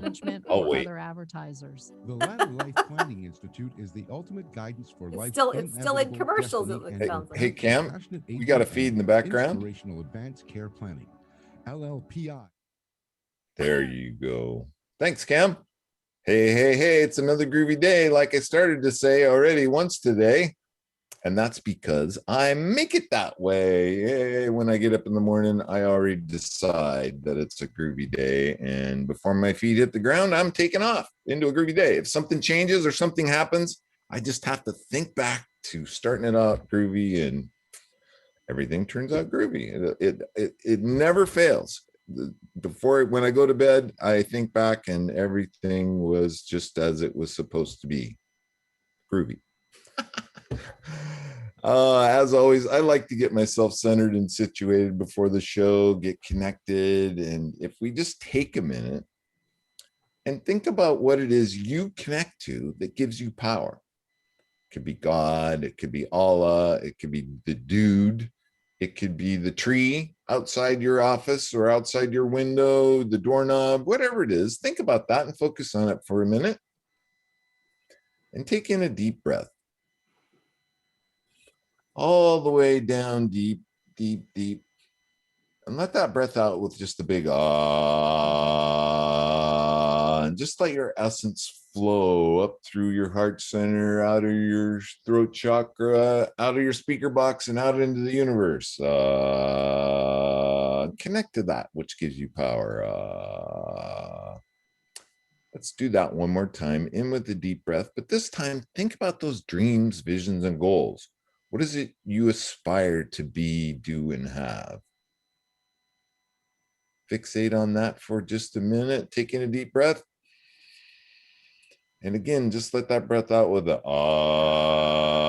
management, Oh, or wait. other advertisers. The Ladder Life Planning Institute is the ultimate guidance for life's It's still in inevitable commercials, destiny it and sounds for like. Hey, Cam, passionate we got a agents feed in and the background. Inspirational Advanced Care Planning, LLPI. There you go. Thanks, Cam. Hey, it's another groovy day, like I started to say already once today. And that's because I make it that way. Hey, when I get up in the morning, I already decide that it's a groovy day. And before my feet hit the ground, I'm taking off into a groovy day. If something changes or something happens, I just have to think back to starting it out groovy, and everything turns out groovy. It never fails. Before, when I go to bed, I think back and everything was just as it was supposed to be, groovy. As always, I like to get myself centered and situated before the show, get connected. And if we just take a minute and think about what it is you connect to that gives you power. It could be God, it could be Allah, it could be the dude, it could be the tree outside your office or outside your window, the doorknob, whatever it is. Think about that and focus on it for a minute. And take in a deep breath. All the way down deep, deep. And let that breath out with just a big ah. And just let your essence flow up through your heart center, out of your throat chakra, out of your speaker box, and out into the universe. Connect to that which gives you power. Let's do that one more time. In with a deep breath, but this time think about those dreams, visions, and goals. What is it you aspire to be, do, and have? Fixate on that for just a minute, taking a deep breath. And again, just let that breath out with a ah.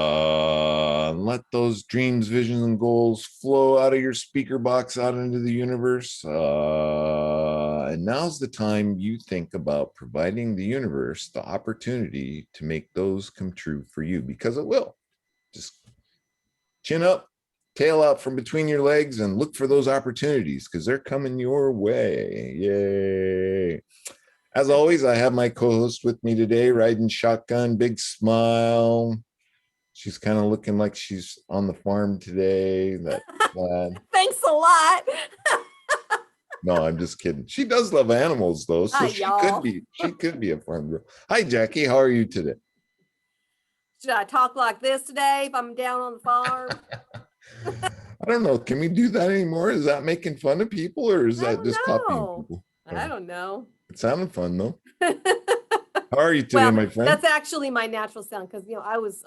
And let those dreams, visions, and goals flow out of your speaker box, out into the universe. And now's the time you think about providing the universe the opportunity to make those come true for you, because it will. Just chin up, tail out from between your legs, and look for those opportunities because they're coming your way. Yay. As always, I have my co-host with me today, riding shotgun, big smile. She's kind of looking like she's on the farm today. Thanks a lot. No, I'm just kidding. She does love animals though, so Hi, she y'all. could be a farm girl. Hi, Jackie. How are you today? Should I talk like this today if I'm down on the farm? I don't know. Can we do that anymore? Is that making fun of people, or is that just copying people? I don't know. It sounded fun though. How are you today, Well, my friend? that's actually my natural sound because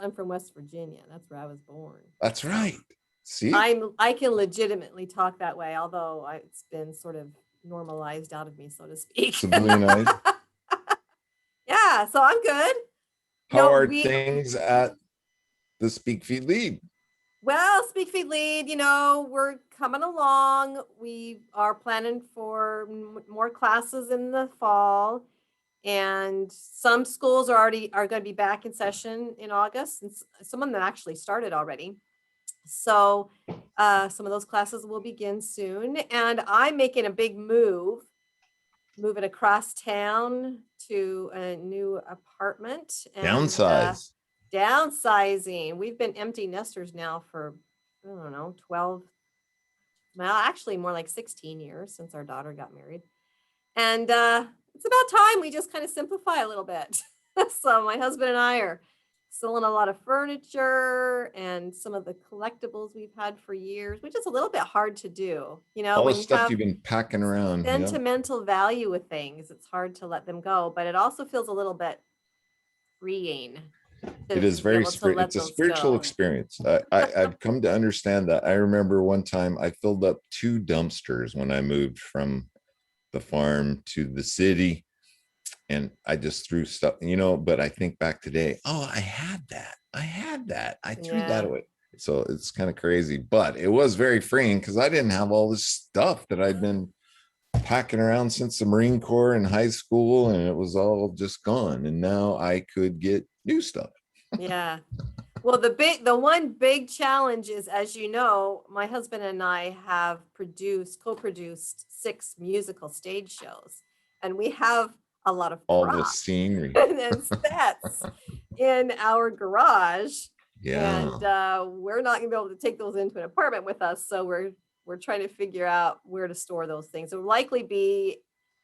I'm from West Virginia. That's where I was born. That's right. See, I can legitimately talk that way, although it's been sort of normalized out of me, so to speak. Sabine. Yeah, so I'm good. How are things at the Speak Feed Lead? Well, Speak Feed Lead, we're coming along. We are planning for more classes in the fall, and some schools are going to be back in session in August, and some of them actually started already. So some of those classes will begin soon, and I'm making a big moving across town to a new apartment. And, downsizing. We've been empty nesters now for, I don't know, 12, well, actually more like 16 years since our daughter got married. And it's about time we just kind of simplify a little bit. So my husband and I are selling a lot of furniture and some of the collectibles we've had for years, which is a little bit hard to do. All the stuff you've been packing around. Sentimental value with things, it's hard to let them go, but it also feels a little bit freeing. It is very spiritual. It's a spiritual experience. I've come to understand that. I remember one time I filled up 2 dumpsters when I moved from the farm to the city, and I just threw stuff, but I think back today, I had that. I threw that away. So it's kind of crazy, but it was very freeing because I didn't have all this stuff that I'd been packing around since the Marine Corps in high school, and it was all just gone. And now I could get new stuff. Yeah. Well, the one big challenge is, as you know, my husband and I have co-produced 6 musical stage shows, and we have a lot of All the props scenery. and sets in our garage. Yeah. And we're not gonna be able to take those into an apartment with us. So we're trying to figure out where to store those things. It will likely be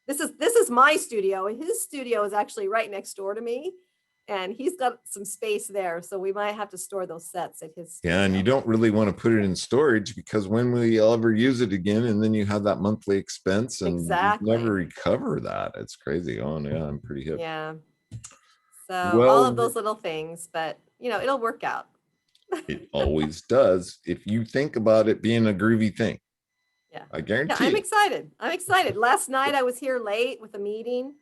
this is my studio, and his studio is actually right next door to me. And he's got some space there. So we might have to store those sets at his studio. Yeah, and you don't really want to put it in storage because when will you ever use it again? And then you have that monthly expense and Exactly. you never recover that. It's crazy. Oh, yeah, I'm pretty hip. Yeah. So all Well, of those little things, but it'll work out. it always does if you think about it being a groovy thing. Yeah. I guarantee I'm you. excited. I'm excited. Last night I was here late with a meeting,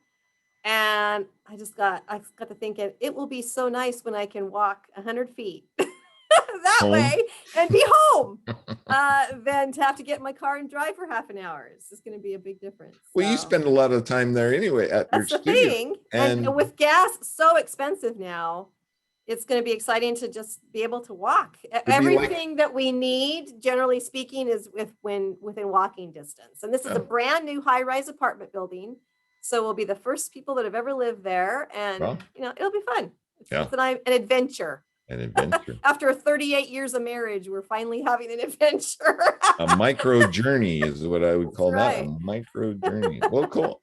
and I got to thinking it will be so nice when I can walk 100 feet that Home. way and be home than to have to get in my car and drive for half an hour. It's just going to be a big difference. Well, you So spend a lot of time there anyway at your that's the studio. thing. And And with gas so expensive now, it's going to be exciting to just be able to walk. be like- Everything that we need, generally speaking, is within walking distance. And this is Yeah. a brand new high-rise apartment building. So we'll be the first people that have ever lived there. And, Wow. it'll be fun. Yeah. It's an adventure. an adventure. After 38 years of marriage, we're finally having an adventure. A micro journey is what I would call That's that. A right. micro journey. Well, cool.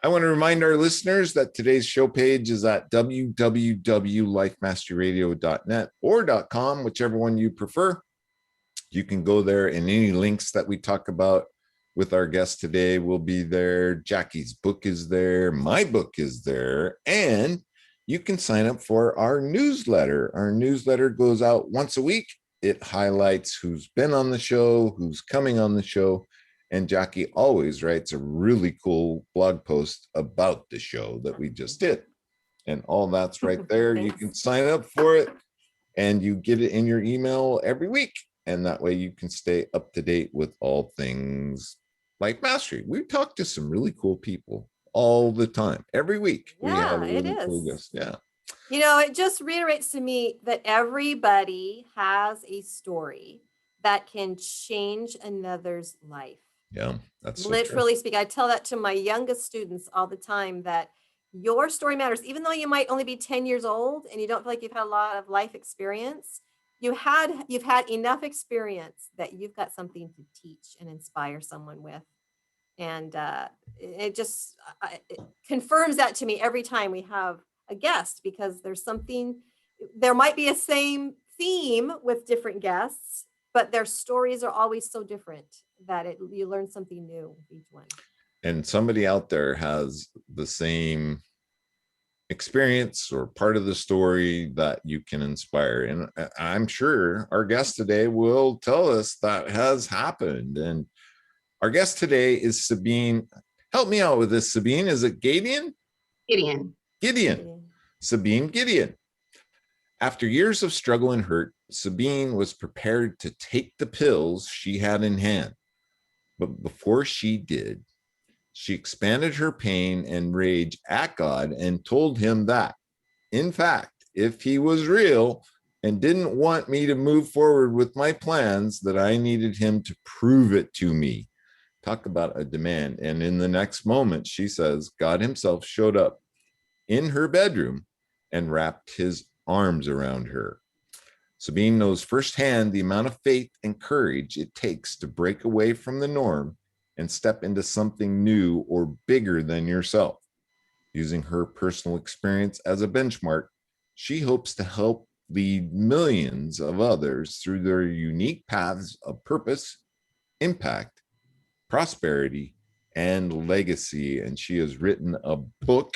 I want to remind our listeners that today's show page is at www.lifemasteryradio.net or .com, whichever one you prefer. You can go there, and any links that we talk about with our guest today will be there. Jackie's book is there. My book is there. And you can sign up for our newsletter. Our newsletter goes out once a week. It highlights who's been on the show, who's coming on the show. And Jackie always writes a really cool blog post about the show that we just did. And all that's right there. You can sign up for it and you get it in your email every week. And that way you can stay up to date with all things like mastery. We talk to some really cool people all the time. Every week we have a really cool guest. Yeah. It just reiterates to me that everybody has a story that can change another's life. Yeah, that's so literally speaking. I tell that to my youngest students all the time, that your story matters. Even though you might only be 10 years old and you don't feel like you've had a lot of life experience, you've had enough experience that you've got something to teach and inspire someone with. And it just it confirms that to me every time we have a guest, because there might be a same theme with different guests, but their stories are always so different that you learn something new with each one. And somebody out there has the same experience or part of the story that you can inspire. And I'm sure our guest today will tell us that has happened. And our guest today is Sabine. Help me out with this, Sabine. Is it Gedeon? Gedeon. Sabine Gedeon. After years of struggle and hurt, Sabine was prepared to take the pills she had in hand. But before she did, she expanded her pain and rage at God and told him that, in fact, if he was real and didn't want me to move forward with my plans, that I needed him to prove it to me. Talk about a demand. And in the next moment, she says, God himself showed up in her bedroom and wrapped his arms around her. Sabine knows firsthand the amount of faith and courage it takes to break away from the norm and step into something new or bigger than yourself. Using her personal experience as a benchmark, she hopes to help lead millions of others through their unique paths of purpose, impact, prosperity, and legacy. And she has written a book,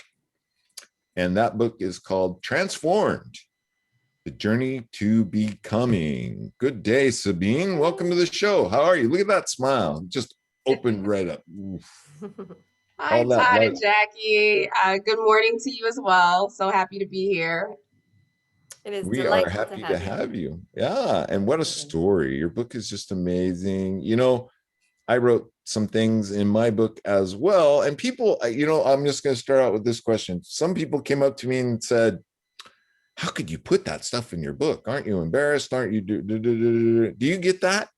and that book is called Transformed: The Journey to Becoming. Good day, Sabine. Welcome to the show. How are you? Look at that smile. Just opened right up. Hi, Todd and Jackie. Good morning to you as well. So happy to be here. It is We are happy to have you. Yeah. And what a story. Your book is just amazing. I wrote some things in my book as well. And people, I'm just going to start out with this question. Some people came up to me and said, how could you put that stuff in your book? Aren't you embarrassed? Aren't you? Do you get that?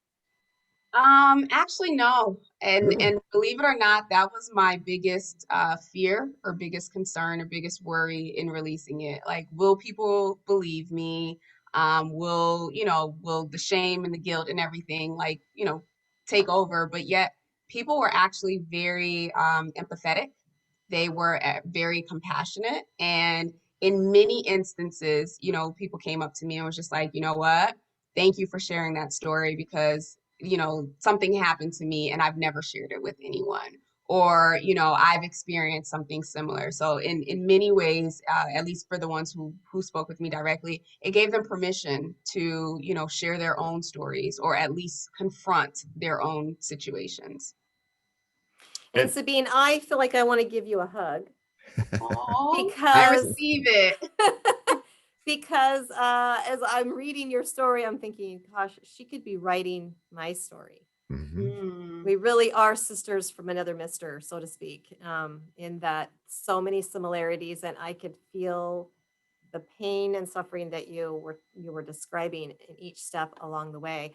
Actually, no. And believe it or not, that was my biggest fear or biggest concern or biggest worry in releasing it. Like, will people believe me? Will the shame and the guilt and everything take over? But yet people were actually very empathetic. They were very compassionate. And in many instances, people came up to me and was just like, you know what? Thank you for sharing that story because, something happened to me and I've never shared it with anyone. Or, I've experienced something similar. So in many ways, at least for the ones who spoke with me directly, it gave them permission to, share their own stories or at least confront their own situations. And Sabine, I feel like I want to give you a hug. Oh, I Because receive it. because as I'm reading your story, I'm thinking, gosh, she could be writing my story. Mm-hmm. We really are sisters from another mister, so to speak, in that so many similarities, and I could feel the pain and suffering that you were describing in each step along the way.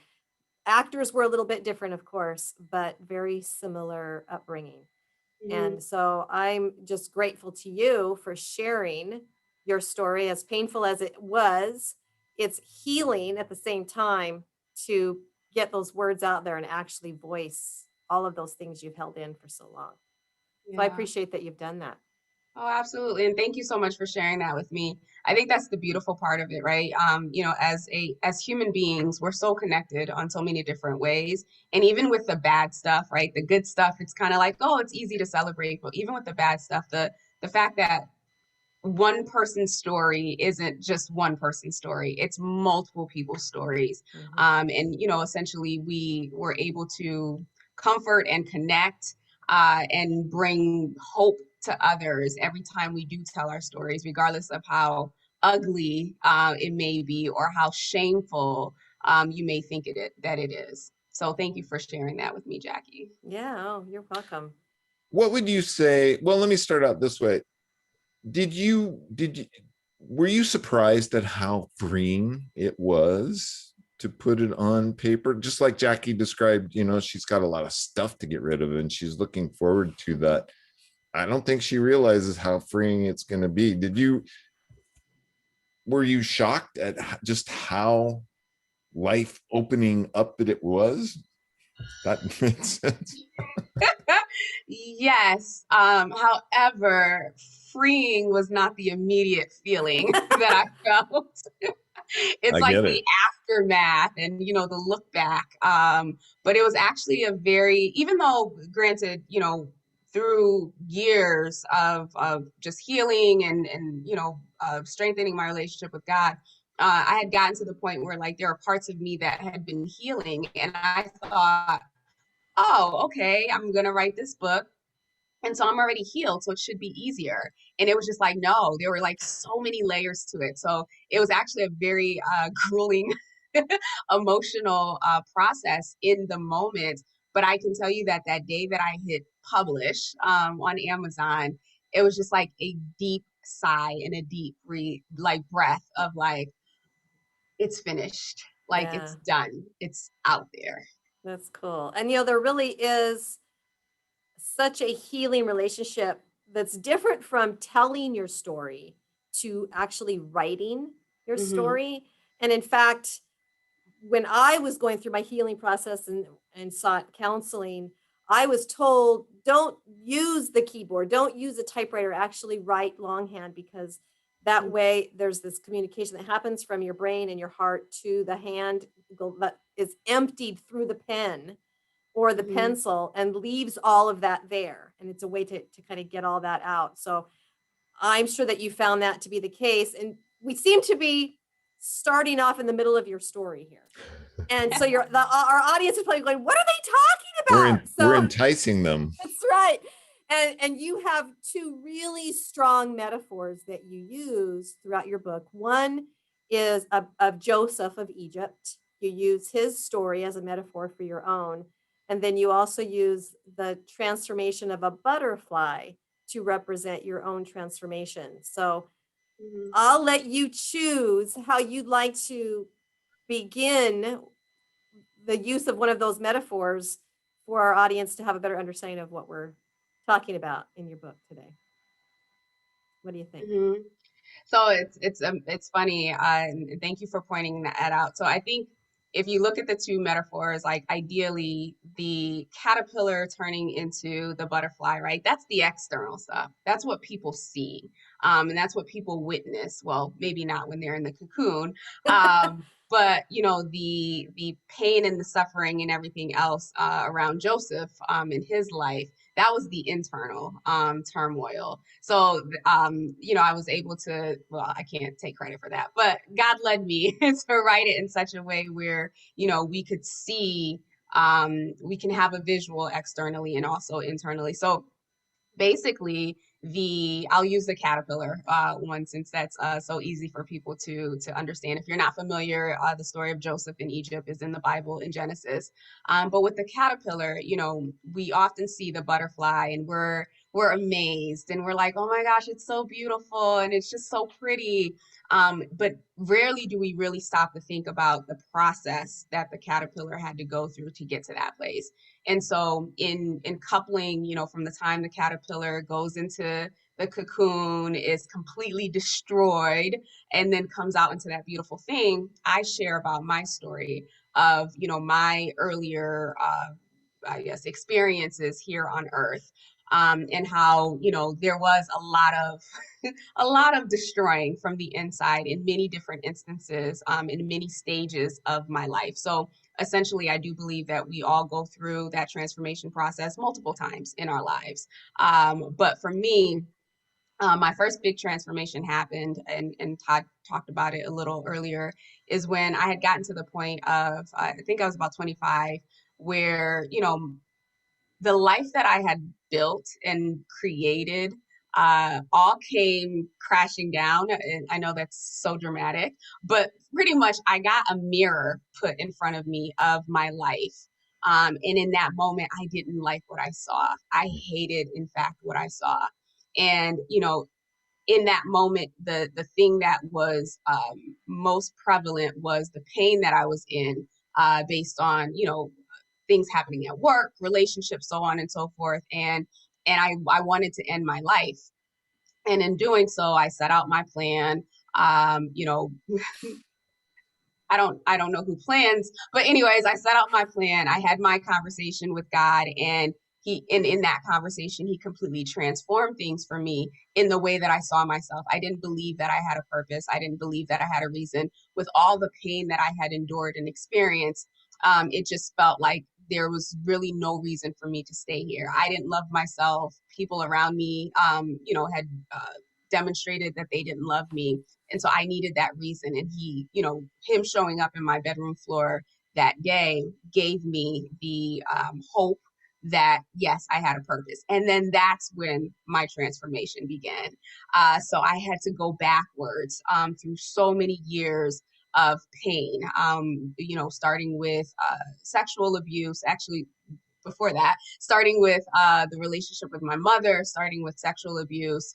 Actors were a little bit different, of course, but very similar upbringing. And so I'm just grateful to you for sharing your story, as painful as it was. It's healing at the same time to get those words out there and actually voice all of those things you've held in for so long. So I Yeah. appreciate that you've done that. Oh, absolutely. And thank you so much for sharing that with me. I think that's the beautiful part of it, right? As human beings, we're so connected on so many different ways. And even with the bad stuff, right? The good stuff, it's kind of like, oh, it's easy to celebrate. But even with the bad stuff, the fact that one person's story isn't just one person's story, it's multiple people's stories. And essentially we were able to comfort and connect and bring hope to others every time we do tell our stories, regardless of how ugly it may be or how shameful you may think that it is. So thank you for sharing that with me, Jackie. Yeah, oh, you're welcome. What would you say? Well, let me start out this way. Were you surprised at how freeing it was to put it on paper? Just like Jackie described, she's got a lot of stuff to get rid of and she's looking forward to that. I don't think she realizes how freeing it's going to be. Were you shocked at just how life opening up that it was? That makes sense. Yes. However, freeing was not the immediate feeling that I felt. It's I like get the it. aftermath and the look back. But it was actually even though granted, through years of just healing and strengthening my relationship with God, I had gotten to the point where like there are parts of me that had been healing, and I thought, oh, okay, I'm gonna write this book. And so I'm already healed, so it should be easier. And it was just like, no, there were like so many layers to it. So it was actually a very grueling, emotional process in the moment. But I can tell you that that day that I hit publish on Amazon, it was just like a deep sigh and a deep breath of like, it's finished, like Yeah, it's done, it's out there. that's cool. And there really is such a healing relationship that's different from telling your story to actually writing your Mm-hmm. story. And in fact, when I was going through my healing process and sought counseling, I was told, don't use the keyboard, don't use a typewriter, actually write longhand, because that way there's this communication that happens from your brain and your heart to the hand that is emptied through the pen or the Mm-hmm. pencil and leaves all of that there. And it's a way to kind of get all that out. So I'm sure that you found that to be the case. And we seem to be starting off in the middle of your story here. And so our audience is probably going, what are they talking about? We're enticing them. That's right. And you have two really strong metaphors that you use throughout your book. One is of Joseph of Egypt. You use his story as a metaphor for your own. And then you also use the transformation of a butterfly to represent your own transformation. So I'll let you choose how you'd like to begin the use of one of those metaphors for our audience to have a better understanding of what we're talking about in your book today. What do you think? Mhm. So it's funny, and thank you for pointing that out. So I think if you look at the two metaphors, like ideally the caterpillar turning into the butterfly, right? That's the external stuff. That's what people see, and that's what people witness. Well, maybe not when they're in the cocoon, but you know the pain and the suffering and everything else around Joseph in his life. That was the internal turmoil. So, you know, I was able to, well, I can't take credit for that, but God led me to write it in such a way where, you know, we could see, we can have a visual externally and also internally. So basically, I'll use the caterpillar one since that's so easy for people to understand. If you're not familiar, the story of Joseph in Egypt is in the Bible in Genesis. But with the caterpillar, you know, we often see the butterfly and we're amazed and we're like, oh my gosh, it's so beautiful and it's just so pretty. But rarely do we really stop to think about the process that the caterpillar had to go through to get to that place. And so in coupling, you know, from the time the caterpillar goes into the cocoon, is completely destroyed, and then comes out into that beautiful thing, I share about my story of, you know, my earlier, I guess, experiences here on Earth, and how, you know, there was a lot of a lot of destroying from the inside in many different instances, in many stages of my life. So essentially, I do believe that we all go through that transformation process multiple times in our lives. But for me, my first big transformation happened, and Todd talked about it a little earlier, is when I had gotten to the point of, I think I was about 25, where, you know, the life that I had built and created all came crashing down. And I know that's so dramatic, but pretty much I got a mirror put in front of me of my life. And in that moment, I didn't like what I saw. I hated, in fact, what I saw. And, you know, in that moment, the thing that was most prevalent was the pain that I was in, based on, you know, things happening at work, relationships, so on and so forth. And I wanted to end my life. And in doing so, I set out my plan. You know, I don't know who plans, but anyways, I set out my plan. I had my conversation with God, and in that conversation, he completely transformed things for me in the way that I saw myself. I didn't believe that I had a purpose. I didn't believe that I had a reason. With all the pain that I had endured and experienced, it just felt like there was really no reason for me to stay here. I didn't love myself. People around me, you know, had demonstrated that they didn't love me. And so I needed that reason. And he, you know, him showing up in my bedroom floor that day gave me the hope that, yes, I had a purpose. And then that's when my transformation began. So I had to go backwards through so many years of pain, you know, starting with sexual abuse, actually before that, starting with the relationship with my mother, starting with sexual abuse,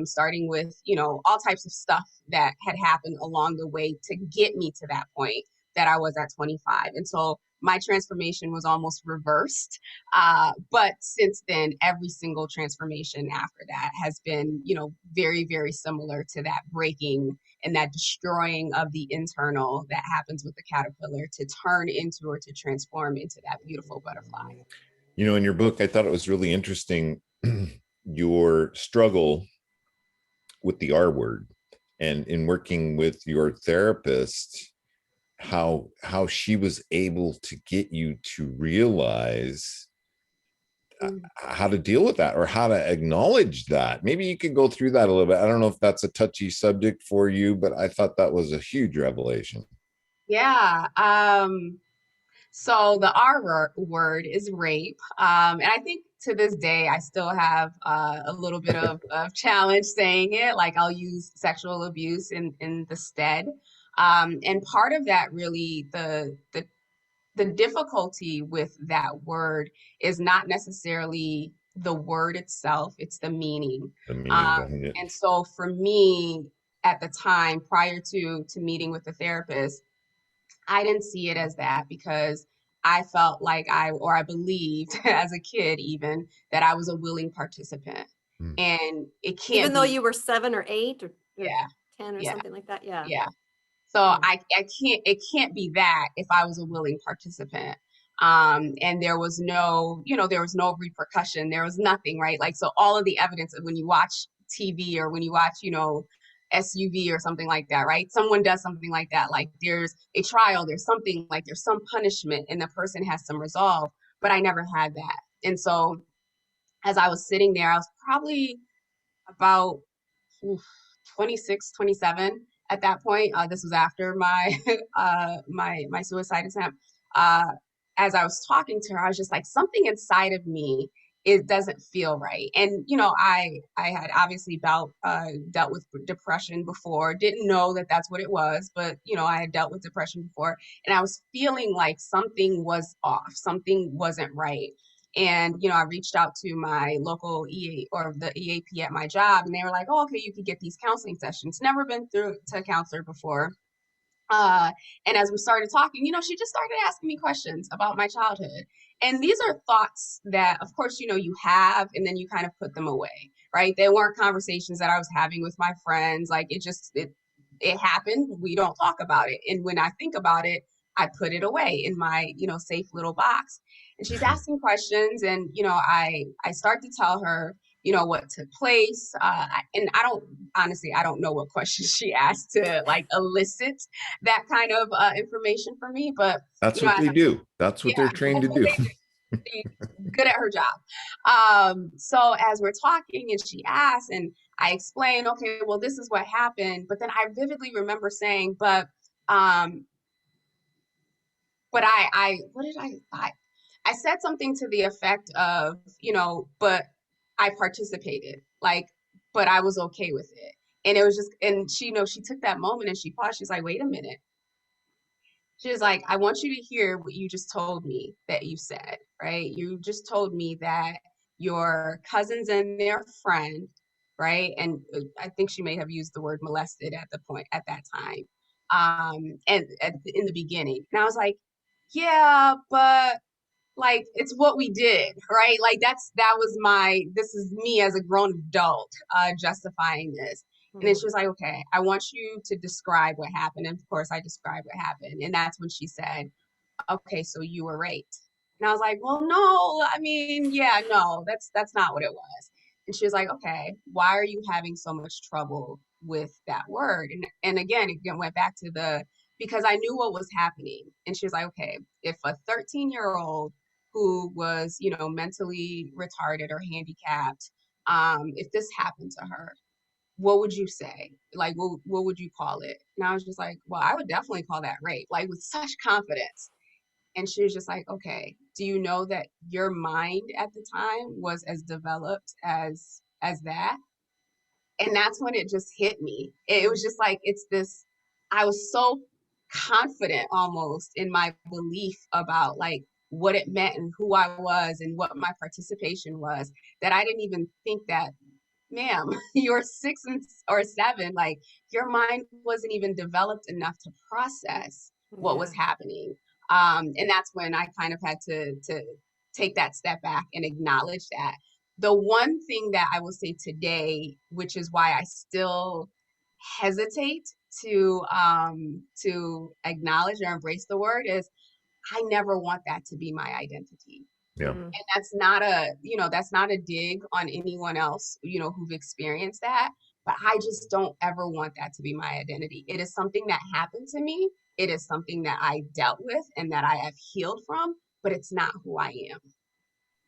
starting with, you know, all types of stuff that had happened along the way to get me to that point that I was at 25. And so my transformation was almost reversed. But since then, every single transformation after that has been, you know, very, very similar to that breaking and that destroying of the internal that happens with the caterpillar to turn into or to transform into that beautiful butterfly. You know, in your book, I thought it was really interesting your struggle with the R word, and in working with your therapist, how she was able to get you to realize how to deal with that or how to acknowledge that. Maybe you could go through that a little bit. I don't know if that's a touchy subject for you, but I thought that was a huge revelation. Yeah. So the word is rape. And I think to this day, I still have a little bit of challenge saying it. Like I'll use sexual abuse in the stead. And part of that really, the difficulty with that word is not necessarily the word itself, it's the meaning. The meaning behind it. And so for me, at the time prior to meeting with the therapist, I didn't see it as that because I felt like I believed as a kid even that I was a willing participant. Hmm. And it can't Even though be, you were 7 or 8 or yeah, 10 or yeah, something like that. Yeah. yeah. So Mm. it can't be that if I was a willing participant. And there was no, there was no repercussion. There was nothing, right? Like, so all of the evidence of when you watch TV or when you watch, SUV or something like that, right? Someone does something like that. Like there's a trial, there's something like there's some punishment and the person has some resolve, but I never had that. And so as I was sitting there, I was probably about oof, 26, 27 at that point. This was after my my suicide attempt. Uh, as I was talking to her, I was just like, something inside of me, it doesn't feel right. And I had obviously dealt with depression before. Didn't know that that's what it was, but I had dealt with depression before, and I was feeling like something was off, something wasn't right. And, I reached out to my local EA or the EAP at my job, and they were like, oh, okay, you could get these counseling sessions. Never been through to a counselor before. Uh, and as we started talking, she just started asking me questions about my childhood. And these are thoughts that, of course, you have, and then you kind of put them away, right? They weren't conversations that I was having with my friends. Like it happened. We don't talk about it. And when I think about it, I put it away in my, safe little box. And she's asking questions, and, I start to tell her, what took place. And I don't know what questions she asked to like elicit that kind of information for me, but That's what they do. That's what yeah, they're trained that's to what do. they do. She's good at her job. So as we're talking and she asks and I explain, okay, well, this is what happened. But then I vividly remember saying, um, but what did I said something to the effect of, but I participated, like, but I was okay with it. And it was just, and she, she took that moment and she paused. She's like, wait a minute. She was like, I want you to hear what you just told me that you said, right? You just told me that your cousins and their friend, right? And I think she may have used the word molested at that time. And in the beginning. And I was like, yeah, but like it's what we did, right? Like this is me as a grown adult justifying this. And then she was like, okay, I want you to describe what happened. And of course I described what happened. And that's when she said, okay, so you were raped. And I was like, well, no, I mean, yeah, no, that's not what it was. And she was like, okay, why are you having so much trouble with that word? And again, it went back to because I knew what was happening. And she was like, okay, if a 13-year-old who was, mentally retarded or handicapped, if this happened to her, what would you say? Like, what would you call it? And I was just like, well, I would definitely call that rape, like with such confidence. And she was just like, okay, do you know that your mind at the time was as developed as that? And that's when it just hit me. It was just like, I was so confident almost in my belief about like what it meant and who I was and what my participation was, that I didn't even think that, ma'am, you're 6 or 7, like your mind wasn't even developed enough to process what was happening. And that's when I kind of had to take that step back and acknowledge that. The one thing that I will say today, which is why I still hesitate to acknowledge or embrace the word, is I never want that to be my identity. Yeah. And that's not a dig on anyone else, who've experienced that. But I just don't ever want that to be my identity. It is something that happened to me. It is something that I dealt with and that I have healed from, but it's not who I am.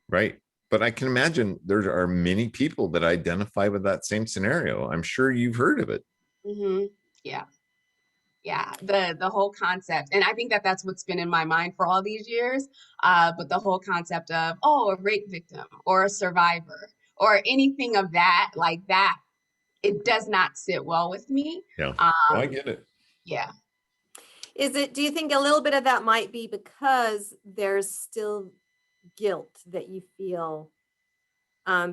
Right. But I can imagine there are many people that identify with that same scenario. I'm sure you've heard of it. Mm-hmm. Yeah. Yeah, the whole concept, and I think that that's what's been in my mind for all these years. But the whole concept of, oh, a rape victim or a survivor or anything of that, like that, it does not sit well with me. Yeah. I get it. Yeah. Do you think a little bit of that might be because there's still guilt that you feel?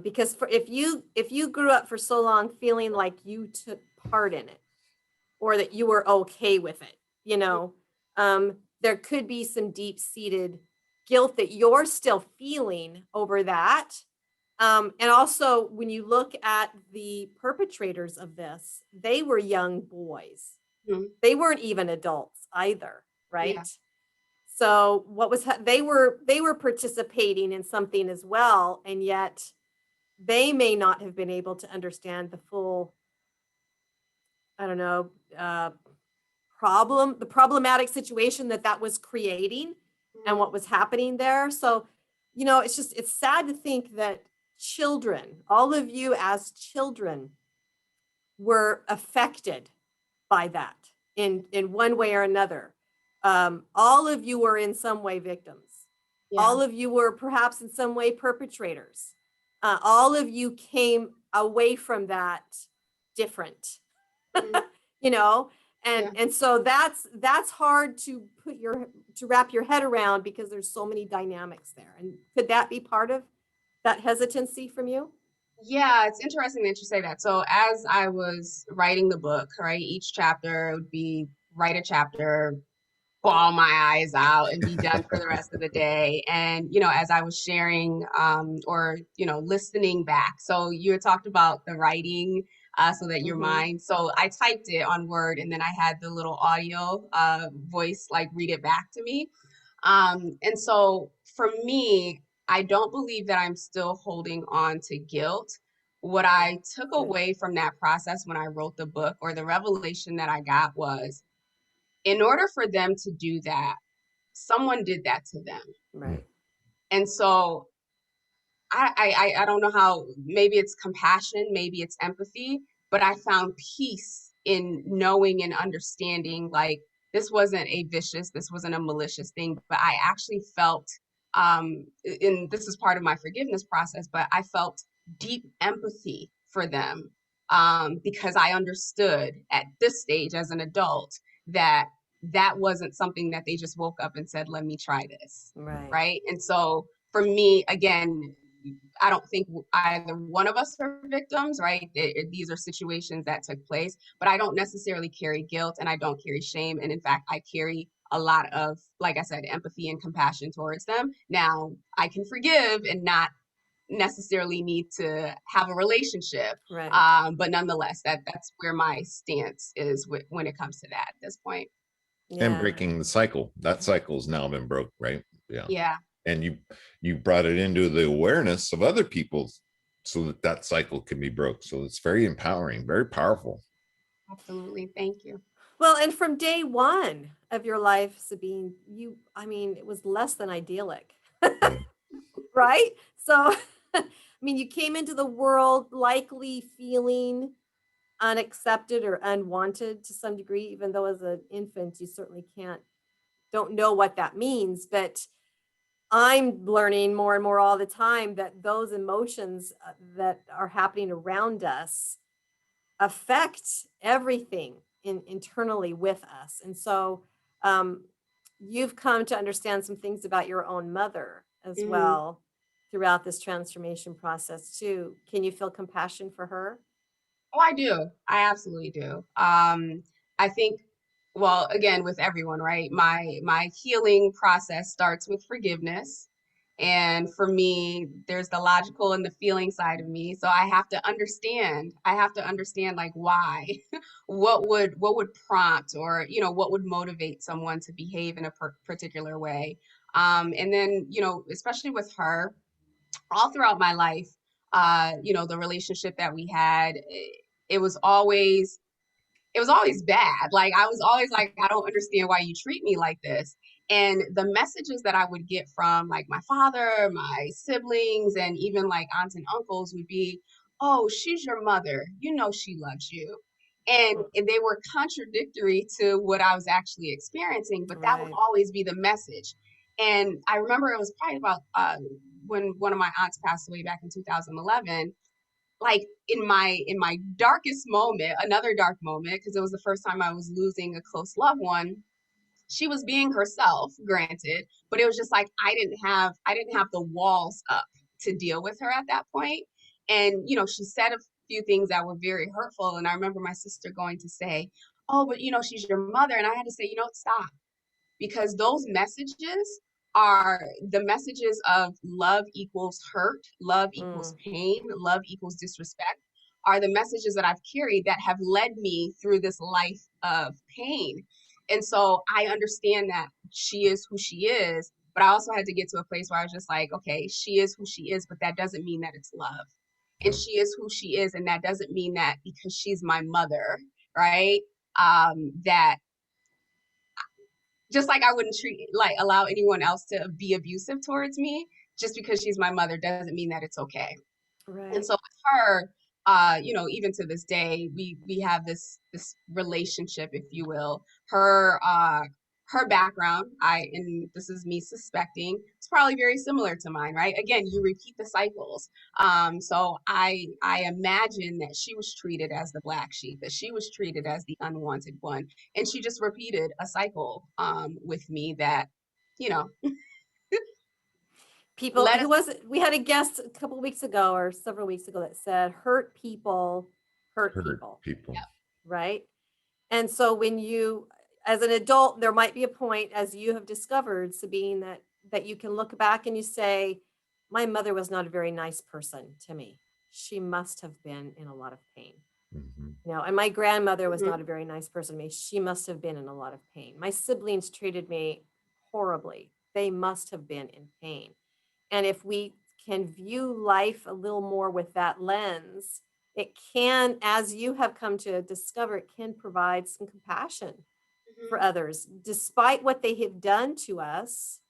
Because if you grew up for so long feeling like you took part in it, or that you were okay with it, there could be some deep-seated guilt that you're still feeling over that. And also, when you look at the perpetrators of this, they were young boys. Mhm. They weren't even adults either, right? Yeah. So what was they were participating in something as well, and yet they may not have been able to understand the full, I don't know, the problematic situation that was creating and Mhm. what was happening there. So, it's sad to think that children, all of you as children, were affected by that in one way or another. All of you were in some way victims. Yeah. All of you were perhaps in some way perpetrators. All of you came away from that different, Mhm. you know, and Yeah. and so that's hard to wrap your head around because there's so many dynamics there. And could that be part of that hesitancy from you? Yeah, it's interesting that you say that. So as I was writing the book, right, each chapter would be write a chapter, bawl my eyes out and be done for the rest of the day. And, as I was sharing or, listening back. So you had talked about the writing so that your Mm-hmm. mind, so I typed it on Word and then I had the little audio voice like read it back to me. And so for me, I don't believe that I'm still holding on to guilt. What I took Good. away from that process when I wrote the book, or the revelation that I got, was in order for them to do that, someone did that to them. Right. And so I don't know how, maybe it's compassion, maybe it's empathy, but I found peace in knowing and understanding like this wasn't a vicious, this wasn't a malicious thing, but I actually felt and this is part of my forgiveness process, but I felt deep empathy for them because I understood at this stage as an adult that that wasn't something that they just woke up and said, let me try this. Right. Right. And so for me, again, I don't think either one of us are victims, right? These are situations that took place, but I don't necessarily carry guilt and I don't carry shame. And in fact, I carry a lot of, like I said, empathy and compassion towards them. Now, I can forgive and not necessarily need to have a relationship, Right. but nonetheless, that's where my stance is when it comes to that at this point. And Yeah. breaking the cycle. That cycle's now been broke, right? Yeah. Yeah, And you brought it into the awareness of other people so that that cycle can be broke. So it's very empowering, very powerful. absolutely. Thank you. Well, and from day one of your life, Sabine, it was less than idyllic, Mm. right? So, you came into the world likely feeling unaccepted or unwanted to some degree, even though as an infant, you certainly don't know what that means. But I'm learning more and more all the time that those emotions that are happening around us affect everything internally with us. And so um, you've come to understand some things about your own mother as Mhm. well throughout this transformation process too. Can you feel compassion for her? Oh, I do. I absolutely do. I think, well, again, with everyone, right? My healing process starts with forgiveness. And for me, there's the logical and the feeling side of me. So I have to understand. I have to understand like why, what would prompt or, what would motivate someone to behave in a particular way. And then, especially with her, all throughout my life, the relationship that we had, it was always bad. Like I was always like, I don't understand why you treat me like this. And the messages that I would get from like my father, my siblings, and even like aunts and uncles would be, oh, she's your mother. You know she loves you. And they were contradictory to what I was actually experiencing, but that would Right. always be the message. And I remember it was probably about when one of my aunts passed away back in 2011, like in my darkest moment, another dark moment, because it was the first time I was losing a close loved one. She was being herself, granted, but it was just like I didn't have the walls up to deal with her at that point. And she said a few things that were very hurtful. And I remember my sister going to say, oh, but she's your mother. And I had to say, stop, because those messages are the messages of love equals hurt, love equals Mm, pain, love equals disrespect, are the messages that I've carried that have led me through this life of pain. And so I understand that she is who she is, but I also had to get to a place where I was just like, okay, she is who she is, but that doesn't mean that it's love. And Yep. she is who she is, and that doesn't mean that because she's my mother, right? That just like I wouldn't allow anyone else to be abusive towards me, just because she's my mother doesn't mean that it's okay. And right. so with her, even to this day, we have this relationship, if you will. Her background, and this is me suspecting, it's probably very similar to mine, right? Again, you repeat the cycles. So I imagine that she was treated as the black sheep, that she was treated as the unwanted one, and she just repeated a cycle with me that, you know, People let who us. was it? We had a guest a couple of weeks ago or several weeks ago that said hurt Hurt people, people. right? And so when you, as an adult, there might be a point, as you have discovered, Sabine, that you can look back and you say, my mother was not a very nice person to me. She must have been in a lot of pain. Mhm. And my grandmother was Mhm, not a very nice person to me. She must have been in a lot of pain. My siblings treated me horribly. They must have been in pain. And if we can view life a little more with that lens, it can, as you have come to discover, it can provide some compassion for mhm, others. Despite what they have done to us,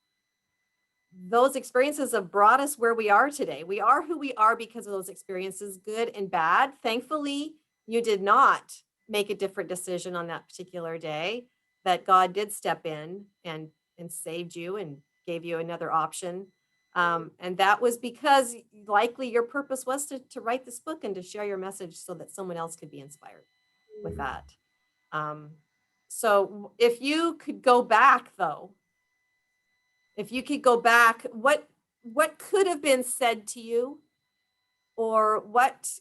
those experiences have brought us where we are today. We are who we are because of those experiences, good and bad. Thankfully, you did not make a different decision on that particular day, that God did step in and saved you and gave you another option. And that was because likely your purpose was to write this book and to share your message so that someone else could be inspired with mhm. that. Um, so if you could go back though, if you could go back, what could have been said to you, or what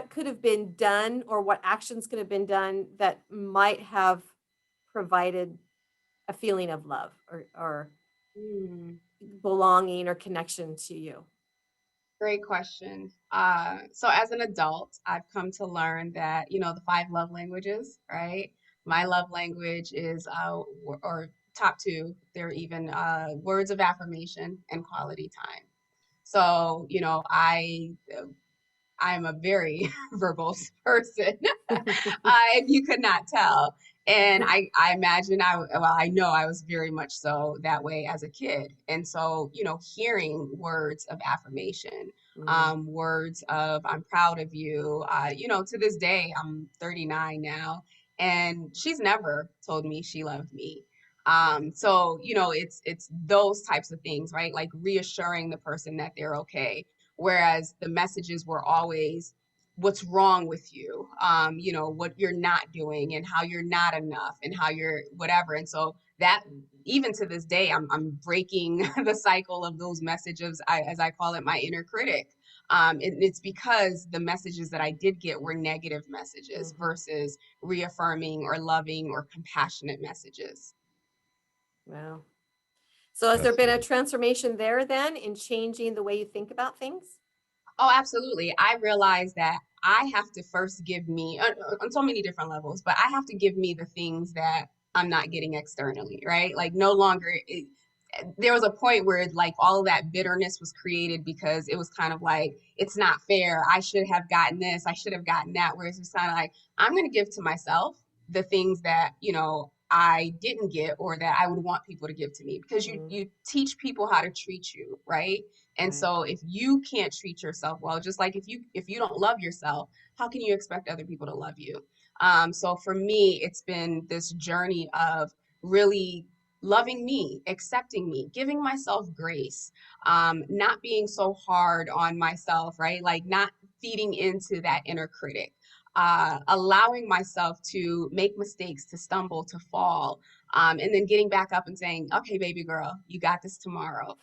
could have been done, or what actions could have been done that might have provided a feeling of love or Mm. belonging or connection to you? Great question. So as an adult, I've come to learn that, the five love languages, right? My love language is, or top two, they're even words of affirmation and quality time. So, I'm a very verbose person, if you could not tell. And I imagine I know I was very much so that way as a kid. And so, hearing words of affirmation, Mm, words of I'm proud of you, to this day, I'm 39 now, and she's never told me she loved me. So, it's those types of things, right? Like reassuring the person that they're okay, whereas the messages were always what's wrong with you, what you're not doing and how you're not enough and how you're whatever. And so that, even to this day, I'm breaking the cycle of those messages, as I call it, my inner critic. And it's because the messages that I did get were negative messages mhm. versus reaffirming or loving or compassionate messages. Wow. So has there That's been a transformation there then in changing the way you think about things? Oh, absolutely. I realize that I have to first give me on so many different levels, but I have to give me the things that I'm not getting externally, right? Like no longer there was a point where like all of that bitterness was created because it was kind of like it's not fair. I should have gotten this, I should have gotten that. Whereas it's kind of like I'm going to give to myself the things that, I didn't get or that I would want people to give to me, because you Mm, you teach people how to treat you, right? And right. so if you can't treat yourself well, just like if you don't love yourself, how can you expect other people to love you? So for me, it's been this journey of really loving me, accepting me, giving myself grace, not being so hard on myself, right? Like not feeding into that inner critic. Allowing myself to make mistakes, to stumble, to fall, and then getting back up and saying, okay, baby girl, you got this tomorrow.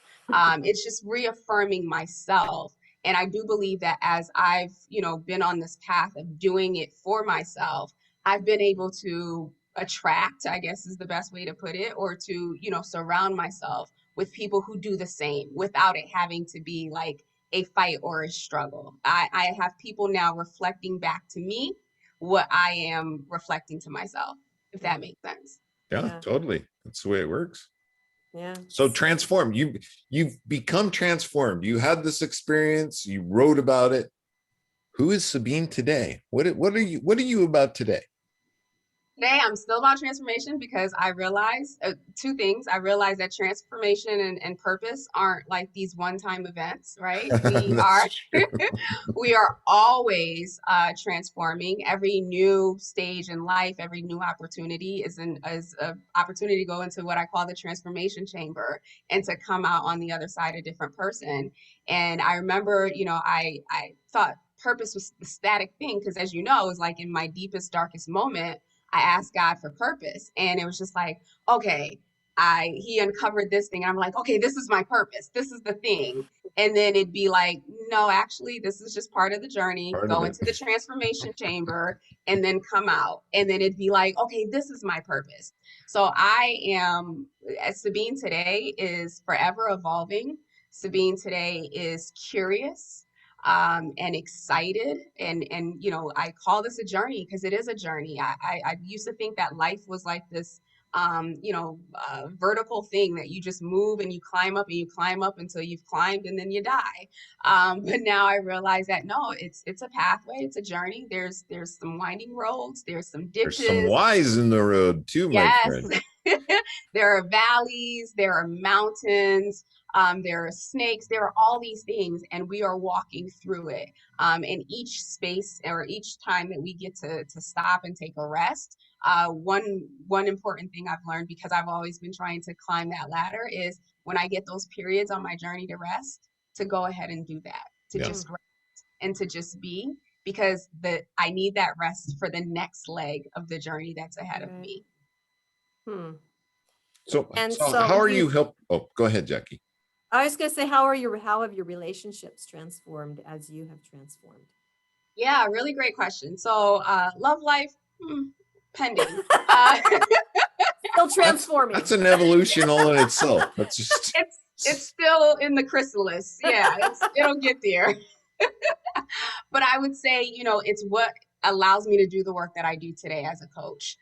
It's just reaffirming myself. And I do believe that as I've, been on this path of doing it for myself, I've been able to attract, I guess is the best way to put it, or to, surround myself with people who do the same without it having to be like a fight or a struggle. I have people now reflecting back to me what I am reflecting to myself, if Yeah. that makes sense. Yeah, Yeah. totally. That's the way it works. Yeah. So transform. You've become transformed. You had this experience. You wrote about it. Who is Sabine today? What are you about today? Today, I'm still about transformation because I realize two things. I realize that transformation and purpose aren't like these one-time events, right? We That's are true. we are always transforming. Every new stage in life, every new opportunity is an opportunity to go into what I call the transformation chamber and to come out on the other side a different person. And I remember, I thought purpose was the static thing because, as you know, it was like in my deepest, darkest moment, I asked God for purpose, and it was just like, okay, he uncovered this thing, and I'm like, okay, this is my purpose. This is the thing. And then it'd be like, no, actually, this is just part of the journey. Part of Go it. into the transformation chamber and then come out. And then it'd be like, okay, this is my purpose. So I am, as Sabine today is forever evolving. Sabine today is curious and excited. And I call this a journey because it is a journey. I used to think that life was like this vertical thing that you just move and you climb up and you climb up until you've climbed and then you die. But now I realize that no, it's a pathway, it's a journey. There's some winding roads, there's some There's some ditches. Y's in the road too, my Yes. friend. There are valleys, there are mountains, there are snakes, there are all these things, and we are walking through it. And each space or each time that we get to stop and take a rest, one important thing I've learned because I've always been trying to climb that ladder is when I get those periods on my journey to rest, to go ahead and do that, to Yeah. just rest and to just be, because I need that rest for the next leg of the journey that's ahead of Right. me. So, And so so how are you- you help? Oh, go ahead, Jackie. I was going to say, how have your relationships transformed as you have transformed? Yeah, really great question. So, love life, pending. Uh, Still transforming. That's an evolution all in itself. That's just it's still in the chrysalis. Yeah, it'll get there. But I would say, it's what allows me to do the work that I do today as a coach.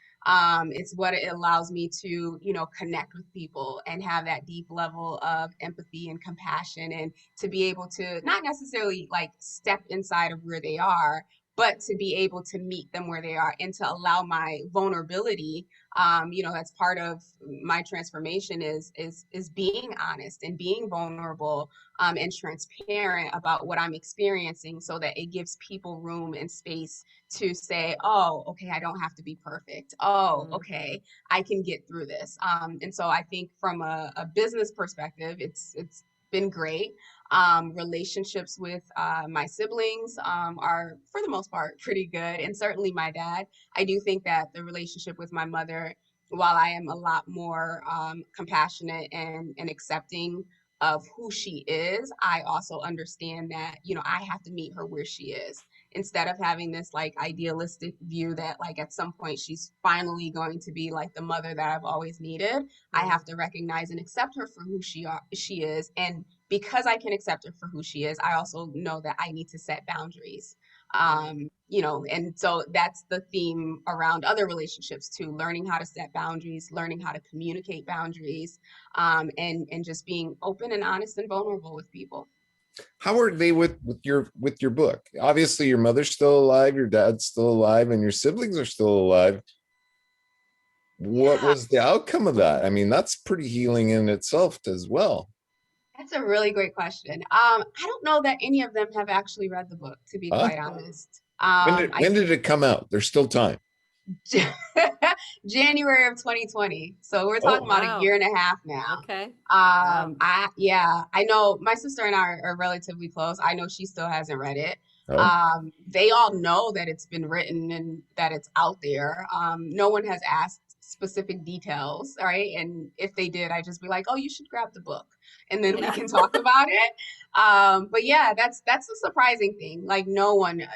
It's what it allows me to, connect with people and have that deep level of empathy and compassion, and to be able to not necessarily like step inside of where they are, but to be able to meet them where they are and to allow my vulnerability. That's part of my transformation is being honest and being vulnerable and transparent about what I'm experiencing so that it gives people room and space to say, oh, okay, I don't have to be perfect. Oh, okay, I can get through this. And so I think from a business perspective, it's been great. Relationships with my siblings are, for the most part, pretty good. And certainly my dad. I do think that the relationship with my mother, while I am a lot more compassionate and accepting of who she is, I also understand that, I have to meet her where she is. Instead of having this like idealistic view that like at some point she's finally going to be like the mother that I've always needed, I have to recognize and accept her for who she is. And because I can accept her for who she is, I also know that I need to set boundaries. And so that's the theme around other relationships too, learning how to set boundaries, learning how to communicate boundaries, and just being open and honest and vulnerable with people. how are they with your book? Obviously, your mother's still alive, your dad's still alive, and your siblings are still alive. What Yeah, was the outcome of that? I mean, that's pretty healing in itself as well. that's a really great question. I don't know that any of them have actually read the book, to be Huh? quite honest. When did it come out? There's still time. January of 2020. So we're Oh, talking about a Wow. year and a half now. Okay. Wow. I know my sister and I are relatively close. I know she still hasn't read it. oh, They all know that it's been written and that it's out there. No one has asked specific details, right? And if they did, I'd just be like, "Oh, you should grab the book, and then we Yeah. can talk about it." But yeah, that's a surprising thing. Like no one,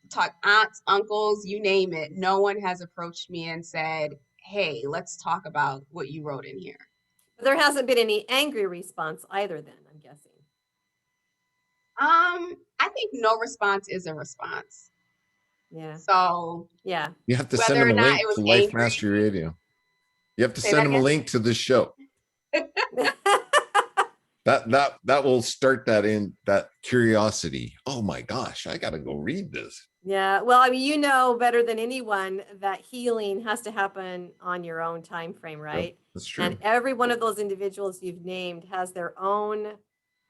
talk aunts, uncles, you name it. No one has approached me and said, "Hey, let's talk about what you wrote in here." There hasn't been any angry response either then, I'm guessing. I think no response is a response. Yeah. So Yeah. You have to send whether them or a not link it was to Life angry, Mastery Radio. You have to say send that them a again. link to this show. That will start that curiosity. Oh my gosh, I gotta go read this. Yeah. Well, I mean, you know better than anyone that healing has to happen on your own time frame, right? Yep, that's true. And every one of those individuals you've named has their own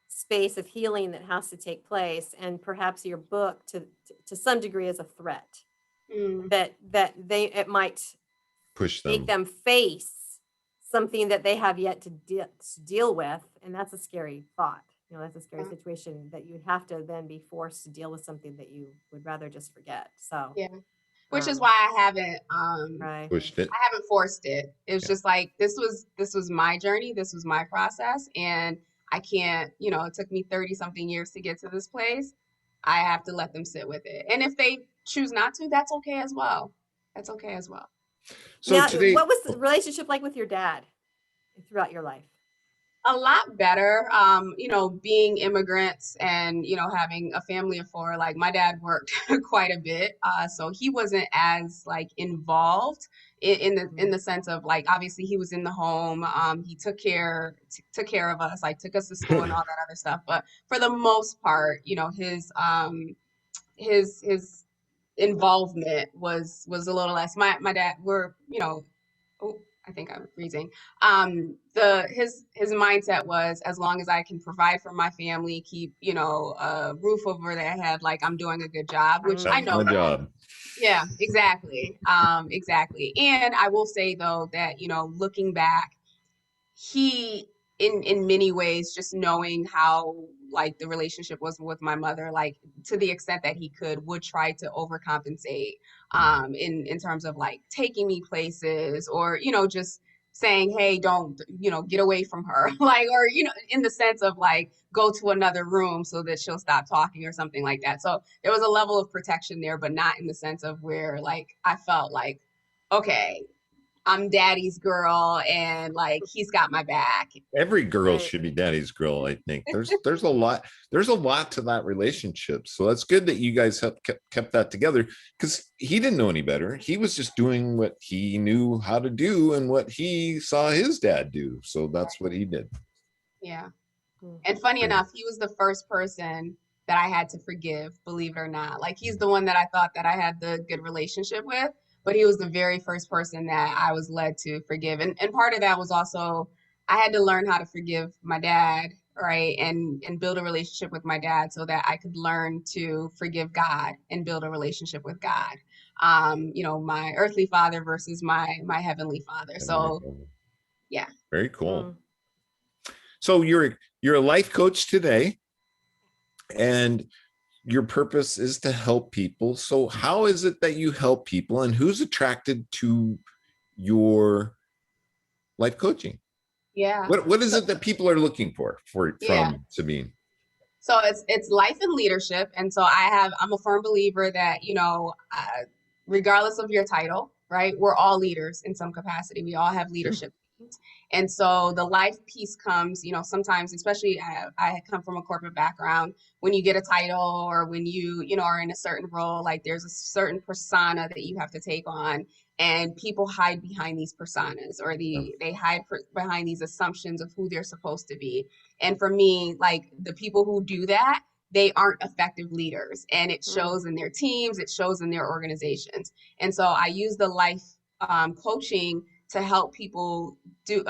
space of healing that has to take place, and perhaps your book to some degree is a threat that it might Push make them. them face something that they have yet to deal with, and that's a scary thought. That's a scary situation that you'd have to then be forced to deal with something that you would rather just forget. So Yeah, which is why I haven't right. Pushed it. I haven't forced it. It was just like this was my journey, this was my process, and I can't, it took me 30 something years to get to this place. I have to let them sit with it. And if they choose not to, that's okay as well. That's okay as well. So Now, today, what was the relationship like with your dad throughout your life? A lot better. Being immigrants and, having a family of four, like my dad worked quite a bit. So he wasn't as like involved in the sense of like, obviously he was in the home. He took care of us, like took us to school and all that other stuff. But for the most part, his involvement was a little less. My dad oh, I think I'm freezing. His mindset was as long as I can provide for my family, keep, a roof over their head, like I'm doing a good job, which I that's know my that. job. Yeah, exactly. Exactly. And I will say though that, looking back, he in many ways just knowing how like the relationship was with my mother, like to the extent that he would try to overcompensate in terms of like taking me places or just saying, hey, don't get away from her like, or in the sense of like go to another room so that she'll stop talking or something like that. So there was a level of protection there, but not in the sense of where like I felt like, okay, I'm daddy's girl and like he's got my back. Every girl Right. should be daddy's girl, I think. There's a lot to that relationship. So that's good that you guys have kept that together, because he didn't know any better. He was just doing what he knew how to do and what he saw his dad do. So that's what he did. Yeah. And funny Great. enough, he was the first person that I had to forgive, believe it or not. Like he's the one that I thought that I had the good relationship with, but he was the very first person that I was led to forgive. And part of that was also I had to learn how to forgive my dad, right? And build a relationship with my dad so that I could learn to forgive God and build a relationship with God. My earthly father versus my heavenly father. So yeah. Very cool. So you're a life coach today, and your purpose is to help people. So how is it that you help people, and who's attracted to your life coaching? Yeah. What is it that people are looking for Yeah. from Sabine? So it's life and leadership, and so I'm a firm believer that regardless of your title, right? We're all leaders in some capacity. We all have leadership needs. And so the life piece comes, sometimes, especially I come from a corporate background. When you get a title or when you are in a certain role, like there's a certain persona that you have to take on, and people hide behind these personas or they hide behind these assumptions of who they're supposed to be. And for me, like the people who do that, they aren't effective leaders, and it shows in their teams, it shows in their organizations. And so I use the life coaching to help people do,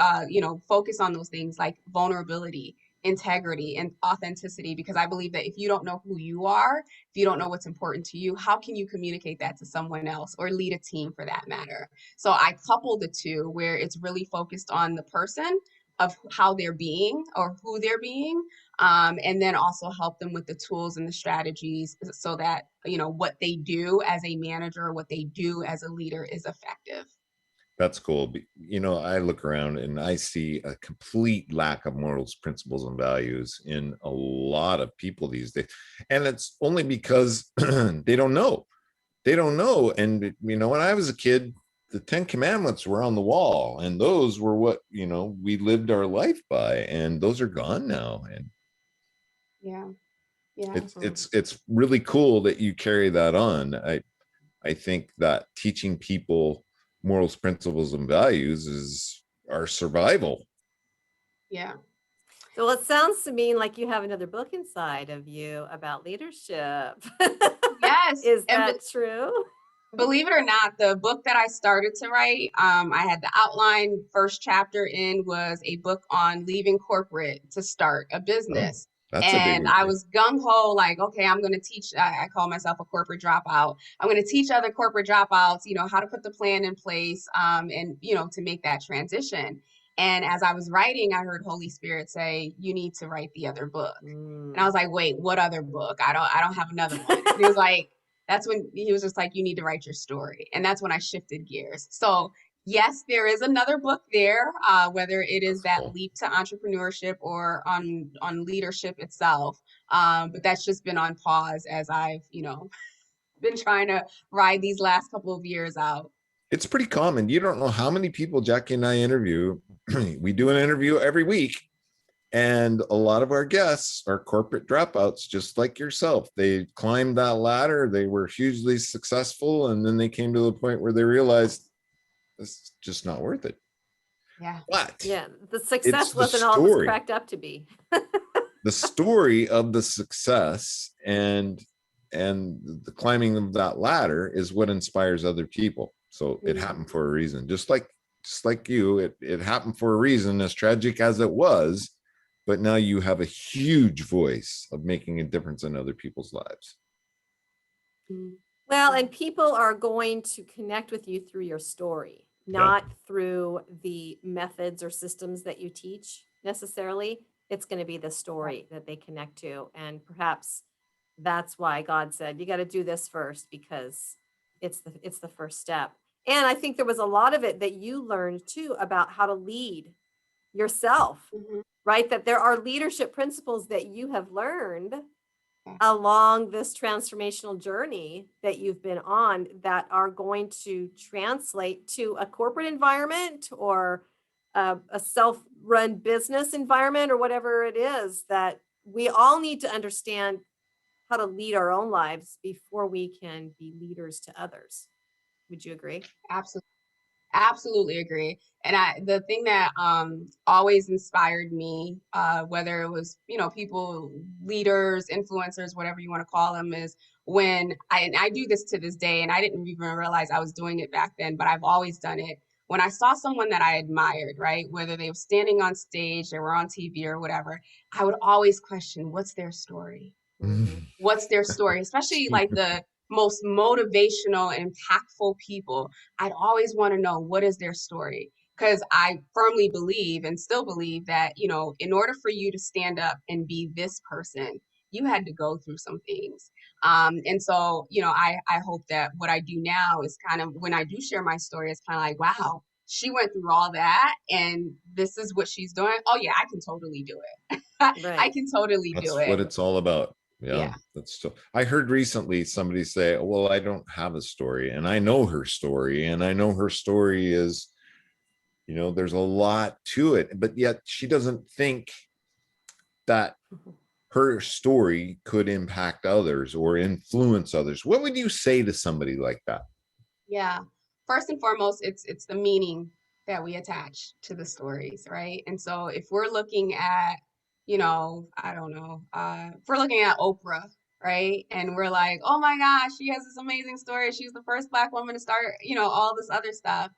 focus on those things like vulnerability, integrity, and authenticity, because I believe that if you don't know who you are, if you don't know what's important to you, how can you communicate that to someone else or lead a team for that matter? So I couple the two where it's really focused on the person of how they're being or who they're being, and then also help them with the tools and the strategies so that what they do as a manager, what they do as a leader is effective. That's cool. I look around and I see a complete lack of morals, principles, and values in a lot of people these days. And it's only because they don't know. And when I was a kid, the 10 commandments were on the wall, and those were what, we lived our life by, and those are gone now. And Yeah. Yeah. it's really cool that you carry that on. I think that teaching people morals, principles, and values is our survival. Yeah. So it sounds to me like you have another book inside of you about leadership. Yes. Is And that true? believe it or not, the book that I started to write, I had the outline. First chapter in was a book on leaving corporate to start a Oh, business. that's a big And I read. was gung ho, like, okay, I'm going to teach. I call myself a corporate dropout. I'm going to teach other corporate dropouts, how to put the plan in place, and to make that transition. And as I was writing, I heard Holy Spirit say, "You need to write the other book." And I was like, "Wait, what other book? I don't have another one." And he was like, that's when he was just like, you need to write your story. And that's when I shifted gears. So yes, there is another book there, whether it is That's that cool. leap to entrepreneurship or on leadership itself. But that's just been on pause as I've, been trying to ride these last couple of years out. It's pretty common. You don't know how many people Jackie and I interview. We do an interview every week, and a lot of our guests are corporate dropouts, just like yourself. They climbed that ladder, they were hugely successful, and then they came to the point where they realized this is just not worth it. Yeah. But Yeah, the it's success the wasn't all it was story, cracked up to be. the story of the success and the climbing of that ladder is what inspires other people. So it happened for a reason. Just like you, it happened for a reason, as tragic as it was. But now you have a huge voice of making a difference in other people's lives. Well, and people are going to connect with you through your story, not through the methods or systems that you teach necessarily. It's going to be the story that they connect to. And perhaps that's why God said, you got to do this first, because it's the first step. And I think there was a lot of it that you learned too about how to lead yourself, right? That there are leadership principles that you have learned along this transformational journey that you've been on that are going to translate to a corporate environment or a self-run business environment or whatever it is, that we all need to understand how to lead our own lives before we can be leaders to others. Would you agree? Absolutely. Absolutely agree. And the thing that always inspired me, whether it was, people, leaders, influencers, whatever you want to call them, is when and I do this to this day, and I didn't even realize I was doing it back then, but I've always done it. When I saw someone that I admired, right, whether they were standing on stage, they were on TV or whatever, I would always question, what's their story? What's their story? Especially like the most motivational, impactful people. I'd always want to know, what is their story? Because I firmly believe and still believe that, in order for you to stand up and be this person, you had to go through some things. And so, I hope that what I do now is kind of, when I do share my story, it's kind of like, wow, she went through all that and this is what she's doing. Oh yeah, I can totally do it. I Right. can totally That's do it. what it's all about. Yeah, Yeah. that's so. I heard recently somebody say, well, I don't have a story, and I know her story, and I know her story is, there's a lot to it, but yet she doesn't think that her story could impact others or influence others. What would you say to somebody like that? Yeah. First and foremost, it's the meaning that we attach to the stories, right? And so if we're looking at, I don't know, if we're looking at Oprah, right? And we're like, oh my gosh, she has this amazing story. She's the first Black woman to start, all this other stuff.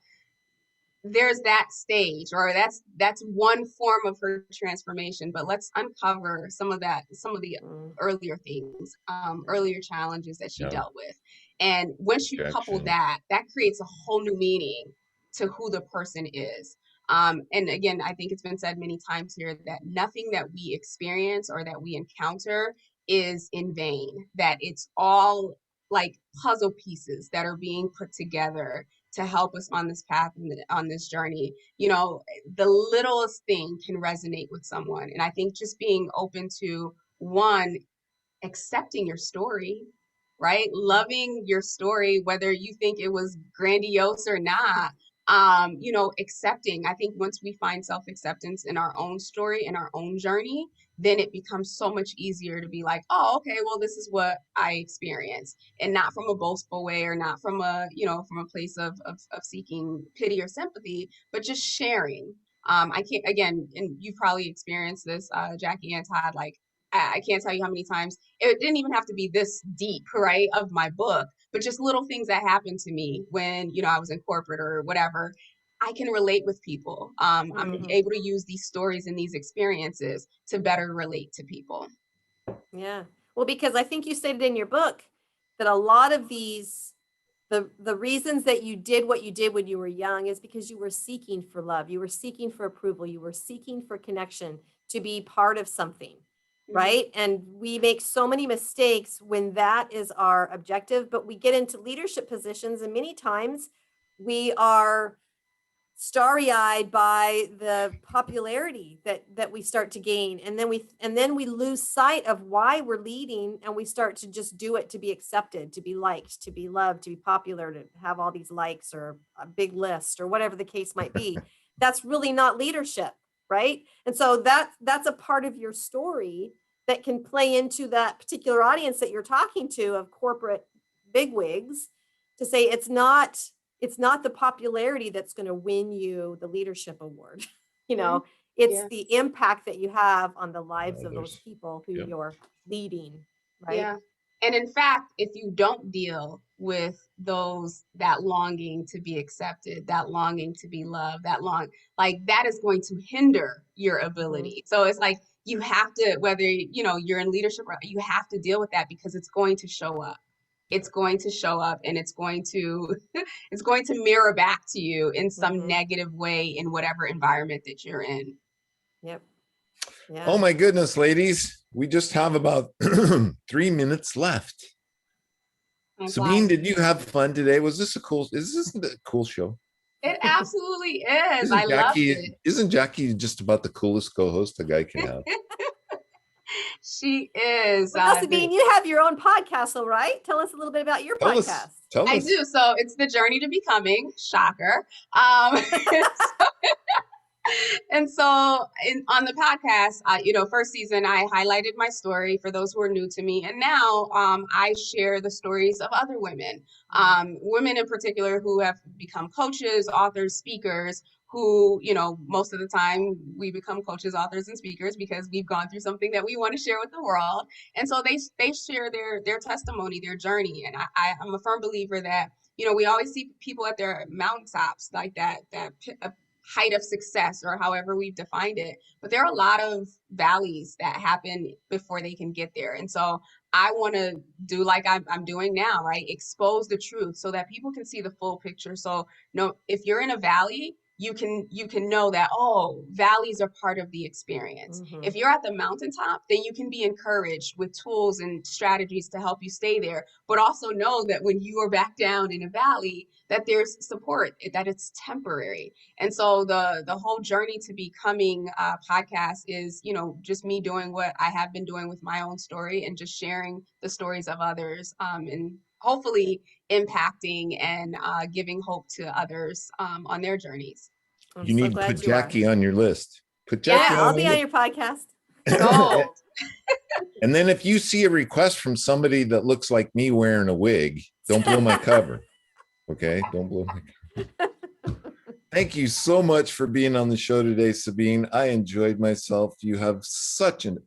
There's that stage, or that's one form of her transformation, but let's uncover some of the earlier things, earlier challenges that she Yeah. dealt with. And once you couple that creates a whole new meaning to who the person is. And again, I think it's been said many times here that nothing that we experience or that we encounter is in vain, that it's all like puzzle pieces that are being put together to help us on this path and on this journey. The littlest thing can resonate with someone. And I think just being open to, one, accepting your story, right? Loving your story, whether you think it was grandiose or not. Accepting. I think once we find self-acceptance in our own story, in our own journey, then it becomes so much easier to be like, oh, okay, well, this is what I experienced, and not from a boastful way, or not from from a place of seeking pity or sympathy, but just sharing. I can't, again, and you've probably experienced this, Jackie and Todd, like, I can't tell you how many times it didn't even have to be this deep, right, of my book, but just little things that happened to me when, I was in corporate or whatever. I can relate with people. I'm able to use these stories and these experiences to better relate to people. Yeah. Well, because I think you stated in your book that a lot of these, the reasons that you did what you did when you were young is because you were seeking for love. You were seeking for approval. You were seeking for connection, to be part of something, right? And we make so many mistakes when that is our objective, but we get into leadership positions, and many times we are starry-eyed by the popularity that we start to gain, and then we lose sight of why we're leading, and we start to just do it to be accepted, to be liked, to be loved, to be popular, to have all these likes or a big list or whatever the case might be. That's really not leadership, right? And so that's a part of your story that can play into that particular audience that you're talking to, of corporate bigwigs, to say it's not the popularity that's going to win you the leadership award. It's the impact that you have on the lives of those people who you're leading, right? Yeah. And in fact, if you don't deal with that longing to be accepted, that longing to be loved, that is going to hinder your ability. So it's like, you have to, whether, you're in leadership, you have to deal with that, because it's going to show up. It's going to show up, and it's going to it's going to mirror back to you in some negative way in whatever environment that you're in. Yep. Yeah. Oh my goodness, ladies. We just have about 3 minutes left. Sabine, did you have fun today? Is this a cool show? It absolutely is. I loved it. Isn't Jackie just about the coolest co-host a guy can have? She is. Well, Sabine, you have your own podcast, all right? Tell us a little bit about your podcast. Tell us. I do. So it's The Journey to Becoming. Shocker. And so on the podcast, first season, I highlighted my story for those who are new to me. And now I share the stories of other women, women in particular who have become coaches, authors, speakers, who, most of the time we become coaches, authors, and speakers because we've gone through something that we want to share with the world. And so they share their testimony, their journey. And I'm a firm believer that, we always see people at their mountaintops, like that height of success, or however we've defined it, but there are a lot of valleys that happen before they can get there. And so I want to do like I'm doing now, right? Expose the truth so that people can see the full picture. So if you're in a valley, you can know that, oh, valleys are part of the experience. If you're at the mountaintop, then you can be encouraged with tools and strategies to help you stay there, but also know that when you are back down in a valley, that there's support, that it's temporary. And so the whole Journey to Becoming podcast is, just me doing what I have been doing with my own story, and just sharing the stories of others, and hopefully impacting and giving hope to others on their journeys. You need to put Jackie on your list. Put Jackie I'll be on your podcast. And then if you see a request from somebody that looks like me wearing a wig, don't blow my cover. Okay, don't blow my cover. Thank you so much for being on the show today, Sabine. I enjoyed myself. You have such a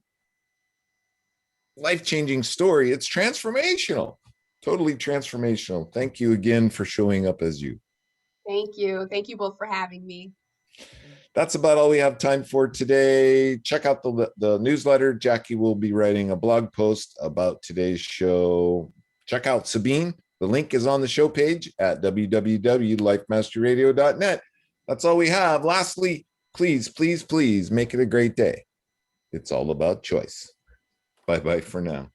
life-changing story. It's transformational, totally transformational. Thank you again for showing up as you. Thank you. Thank you both for having me. That's about all we have time for today. Check out the newsletter. Jackie will be writing a blog post about today's show. Check out Sabine. The link is on the show page at www.lifemasteryradio.net. That's all we have. Lastly, please, please, please make it a great day. It's all about choice. Bye-bye for now.